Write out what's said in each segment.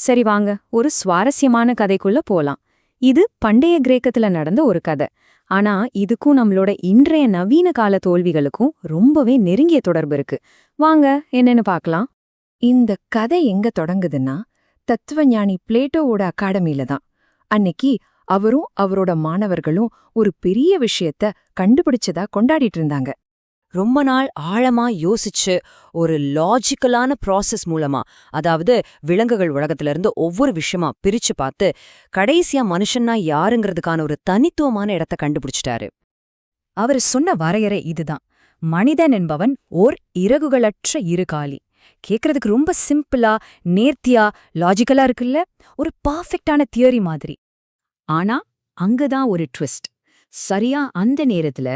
சரி வாங்க, ஒரு சுவாரஸ்யமான கதைக்குள்ள போலாம். இது பண்டைய கிரேக்கத்துல நடந்த ஒரு கதை. ஆனா இதுக்கும் நம்மளோட இன்றைய நவீன கால தோல்விகளுக்கும் ரொம்பவே நெருங்கிய தொடர்பு இருக்கு. வாங்க என்னன்னு பார்க்கலாம். இந்த கதை எங்க தொடங்குதுன்னா, தத்துவஞானி பிளேட்டோவோட அகாடமியில தான். அன்னைக்கு அவரும் அவரோட மாணவர்களும் ஒரு பெரிய விஷயத்த கண்டுபிடிச்சதா கொண்டாடிட்டு இருந்தாங்க. ரொம்ப நாள் ஆழமா யோசிச்சு ஒரு லாஜிக்கலான ப்ராசஸ் மூலமா, அதாவது விலங்குகள் உலகத்துல இருந்து ஒவ்வொரு விஷயமா பிரிச்சு பார்த்து கடைசியா மனுஷன்னா யாருங்கிறதுக்கான ஒரு தனித்துவமான இடத்த கண்டுபிடிச்சிட்டாரு. அவர் சொன்ன வரையறை இதுதான்: மனிதன் என்பவன் ஓர் இறகுகளற்ற இருகாலி. கேக்குறதுக்கு ரொம்ப சிம்பிளா, நேர்த்தியா, லாஜிக்கலா இருக்குல்ல? ஒரு பர்ஃபெக்டான தியரி மாதிரி. ஆனா அங்கதான் ஒரு ட்விஸ்ட். சரியா அந்த நேரத்துல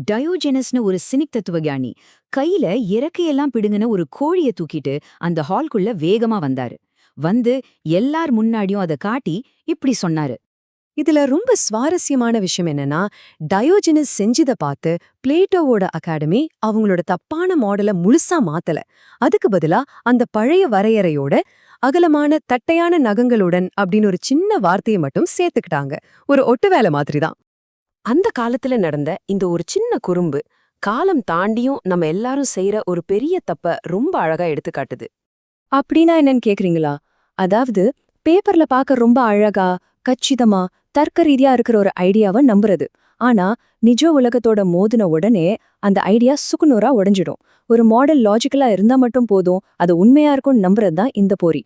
டயோஜெனஸ்னு ஒரு சினிக் தத்துவஞானி கையில இறக்கையெல்லாம் பிடுங்கின ஒரு கோழிய தூக்கிட்டு அந்த ஹால்குள்ள வேகமா வந்தாரு. வந்து எல்லார் முன்னாடியும் அதை காட்டி இப்படி சொன்னாரு. இதுல ரொம்ப சுவாரஸ்யமான விஷயம் என்னன்னா, டயோஜெனஸ் செஞ்சத பார்த்து பிளேட்டோவோட அகாடமி அவங்களோட தப்பான மாடலை முழுசா மாத்தல. அதுக்கு பதிலா அந்த பழைய வரையறையோட அகலமான தட்டையான நகங்களுடன் அப்படின்னு ஒரு சின்ன வார்த்தையை மட்டும் சேர்த்துக்கிட்டாங்க. ஒரு ஒட்டு வேலை மாதிரிதான். அந்த காலத்துல நடந்த இந்த ஒரு சின்ன குறும்பு காலம் தாண்டியும் நம்ம எல்லாரும் செய்யற ஒரு பெரிய தப்ப ரொம்ப அழகா எடுத்துக்காட்டுது. அப்படின்னா என்னன்னு கேக்குறீங்களா? அதாவது பேப்பர்ல பார்க்க ரொம்ப அழகா, கச்சிதமா, தர்க்க ரீதியா இருக்கிற ஒரு ஐடியாவை நம்புறது. ஆனா நிஜ உலகத்தோட மோதின உடனே அந்த ஐடியா சுக்குநூறா உடைஞ்சிடும். ஒரு மாடல் லாஜிக்கலா இருந்தா மட்டும் போதும், அது உண்மையா இருக்கும்னு நம்புறதுதான் இந்த போரி.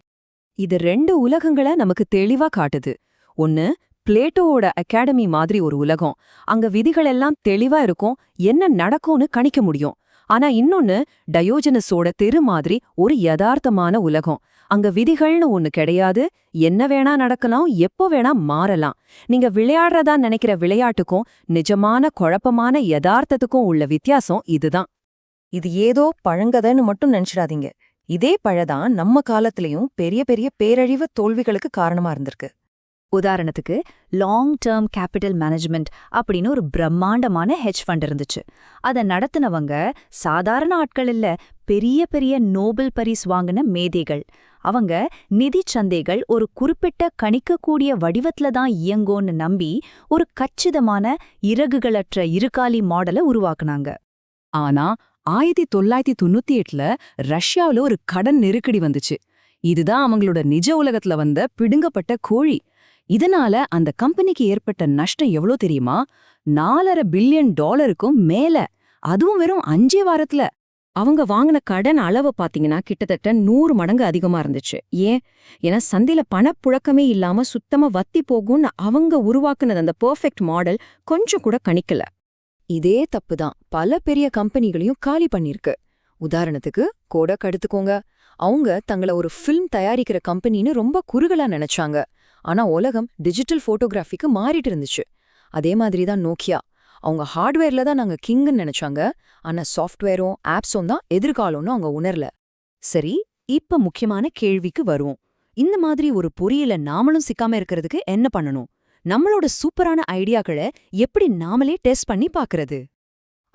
இது ரெண்டு உலகங்களை நமக்கு தெளிவா காட்டுது. ஒன்னு, பிளேட்டோவோட அகாடமி மாதிரி ஒரு உலகம். அங்க விதிகள் எல்லாம் தெளிவா இருக்கும், என்ன நடக்கும்னு கணிக்க முடியும். ஆனா இன்னொன்னு, டயோஜனஸோட தெரு மாதிரி ஒரு யதார்த்தமான உலகம். அங்க விதிகள்னு ஒண்ணு கிடையாது, என்ன வேணா நடக்கலாம், எப்போ வேணா மாறலாம். நீங்க விளையாடுறதா நினைக்கிற விளையாட்டுக்கும் நிஜமான குழப்பமான யதார்த்தத்துக்கும் உள்ள வித்தியாசம் இதுதான். இது ஏதோ பழங்கதைன்னு மட்டும் நினைச்சிடாதீங்க. இதே பழதான் நம்ம காலத்திலயும் பெரிய பெரிய பேரழிவு தோல்விகளுக்கு காரணமா இருந்திருக்கு. உதாரணத்துக்கு லாங் டேர்ம் கேபிட்டல் மேனேஜ்மெண்ட் அப்படின்னு ஒரு பிரம்மாண்டமான ஹெட்ஜ் ஃபண்ட் இருந்துச்சு. அதை நடத்தினவங்க சாதாரண ஆட்கள் இல்ல, பெரிய பெரிய நோபல் பரிஸ் வாங்கின மேதைகள். அவங்க நிதி சந்தைகள் ஒரு குறிப்பிட்ட கணிக்கக்கூடிய வடிவத்துல தான் இயங்கோன்னு நம்பி ஒரு கச்சிதமான இறகுகளற்ற இருகாலி மாடலை உருவாக்குனாங்க. ஆனா 1998ல ரஷ்யாவுல ஒரு கடன் நெருக்கடி வந்துச்சு. இதுதான் அவங்களோட நிஜ உலகத்துல வந்த பிடுங்கப்பட்ட கோழி. இதனால அந்த கம்பெனிக்கு ஏற்பட்ட நஷ்டம் எவ்வளோ தெரியுமா? $4.5 பில்லியன் மேல. அதுவும் வெறும் 5 வாரத்துல. அவங்க வாங்கின கடன் அளவு பாத்தீங்கன்னா கிட்டத்தட்ட 100 மடங்கு அதிகமா இருந்துச்சு. ஏன்னா சந்தையில பணப்புழக்கமே இல்லாம சுத்தமா வத்தி போகும்னு அவங்க உருவாக்குனது அந்த பெர்ஃபெக்ட் மாடல் கொஞ்சம் கூட கணிக்கல. இதே தப்புதான் பல பெரிய கம்பெனிகளையும் காலி பண்ணிருக்கு. உதாரணத்துக்கு கோடக் எடுத்துக்கோங்க. அவங்க தங்களை ஒரு ஃபில்ம் தயாரிக்கிற கம்பெனின்னு ரொம்ப குறுகலா நினைச்சாங்க. ஆனா உலகம் டிஜிட்டல் போட்டோகிராஃபிக்கு மாறிட்டு இருந்துச்சு. அதே மாதிரி தான் நோக்கியா. அவங்க ஹார்ட்வேர்ல தான் நாங்க கிங்னு நினைச்சாங்க. ஆனா சாஃப்ட்வேரும் ஆப்ஸும் தான் எதிர்காலம்னு அவங்க உணரல. சரி, இப்ப முக்கியமான கேள்விக்கு வருவோம். இந்த மாதிரி ஒரு பொறியில நாமளும் சிக்காம இருக்கிறதுக்கு என்ன பண்ணணும்? நம்மளோட சூப்பரான ஐடியாக்களை எப்படி நாமளே டெஸ்ட் பண்ணி பாக்குறது?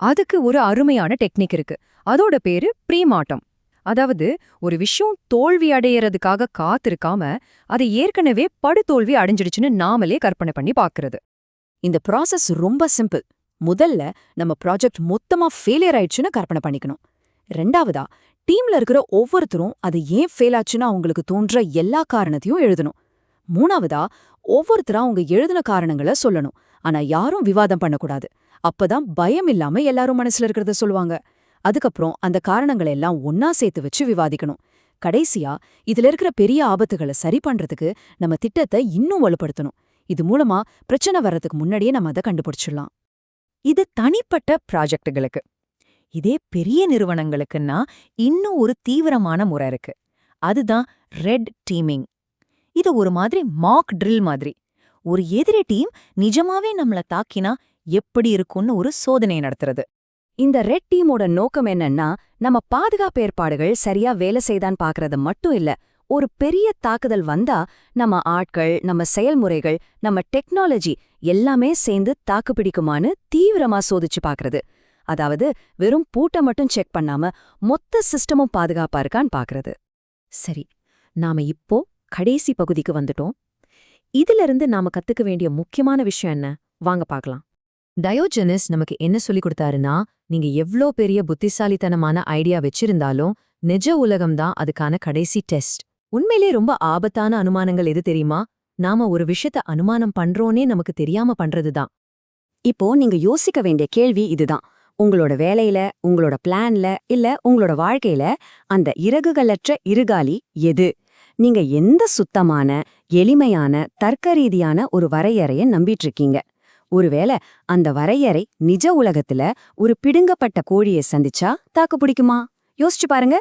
அதுக்கு ஒரு அருமையான டெக்னிக் இருக்கு. அதோட பேரு ப்ரீமார்ட்டம். அதாவது ஒரு விஷயம் தோல்வி அடையறதுக்காக காத்திருக்காம அதை ஏற்கனவே படுதோல்வி அடைஞ்சிடுச்சுன்னு நாமளே கற்பனை பண்ணி பாக்குறது. இந்த ப்ராசஸ் ரொம்ப சிம்பிள். முதல்ல நம்ம ப்ராஜெக்ட் மொத்தமா ஃபெயிலியர் ஆயிடுச்சுன்னு கற்பனை பண்ணிக்கணும். ரெண்டாவதா, டீம்ல இருக்கிற ஒவ்வொருத்தரும் அது ஏன் ஃபெயில் ஆச்சுன்னு அவங்களுக்கு தோன்ற எல்லா காரணத்தையும் எழுதணும். மூணாவதா, ஒவ்வொருத்தரா அவங்க எழுதின காரணங்களை சொல்லணும். ஆனா யாரும் விவாதம் பண்ணக்கூடாது. அப்பதான் பயம் இல்லாம எல்லாரும் மனசுல இருக்கிறத சொல்லுவாங்க. அதுக்கப்புறம் அந்த காரணங்களை எல்லாம் ஒன்னா சேர்த்து வச்சு விவாதிக்கணும். கடைசியா இதுல இருக்கிற பெரிய ஆபத்துகளை சரி பண்றதுக்கு நம்ம திட்டத்தை இன்னும் வலுப்படுத்தணும். இது மூலமா பிரச்சனை வர்றதுக்கு முன்னாடியே நம்ம அதை கண்டுபிடிச்சிடலாம். இது தனிப்பட்ட ப்ராஜெக்டுகளுக்கு. இதே பெரிய நிறுவனங்களுக்குன்னா இன்னும் ஒரு தீவிரமான முறை இருக்கு. அதுதான் ரெட் டீமிங். இது ஒரு மாதிரி மாக் ட்ரில் மாதிரி. ஒரு எதிரி டீம் நிஜமாவே நம்மள தாக்கினா எப்படி இருக்கும்னு ஒரு சோதனை நடத்துறது. இந்த ரெட் டீமோட நோக்கம் என்னன்னா, நம்ம பாதுகாப்பு ஏற்பாடுகள் சரியா வேலை செய்தான் பாக்குறது மட்டும் இல்ல, ஒரு பெரிய தாக்குதல் வந்தா நம்ம ஆட்கள், நம்ம செயல்முறைகள், நம்ம டெக்னாலஜி எல்லாமே சேர்ந்து தாக்குப்பிடிக்குமான்னு தீவிரமா சோதிச்சு பாக்குறது. அதாவது வெறும் பூட்டை மட்டும் செக் பண்ணாம மொத்த சிஸ்டமும் பாதுகாப்பா இருக்கான்னு பாக்குறது. சரி, நாம இப்போ கடைசி பகுதிக்கு வந்துட்டோம். இதிலிருந்து நாம கத்துக்க வேண்டிய முக்கியமான விஷயம் என்ன? வாங்க பார்க்கலாம். டயோஜெனஸ் நமக்கு என்ன சொல்லிக் கொடுத்தாருன்னா, நீங்க எவ்ளோ பெரிய புத்திசாலித்தனமான ஐடியா வச்சிருந்தாலும் நிஜ உலகம்தான் அதுக்கான கடைசி டெஸ்ட். உண்மையிலே ரொம்ப ஆபத்தான அனுமானங்கள் எது தெரியுமா? நாம ஒரு விஷயத்த அனுமானம் பண்றோனே நமக்கு தெரியாம பண்றதுதான். இப்போ நீங்க யோசிக்க வேண்டிய கேள்வி இதுதான். உங்களோட வேலையில, உங்களோட பிளான்ல, இல்ல உங்களோட வாழ்க்கையில அந்த இறகுகளற்ற இருகாலி எது? நீங்க எந்த சுத்தமான, எளிமையான, தர்க்கரீதியான ஒரு வரையறைய நம்பிட்டு இருக்கீங்க? ஒருவேளை அந்த வரையறை நிஜ உலகத்துல ஒரு பிடுங்கப்பட்ட கோழியை சந்திச்சா தாக்கு பிடிக்குமா? யோசிச்சு பாருங்க.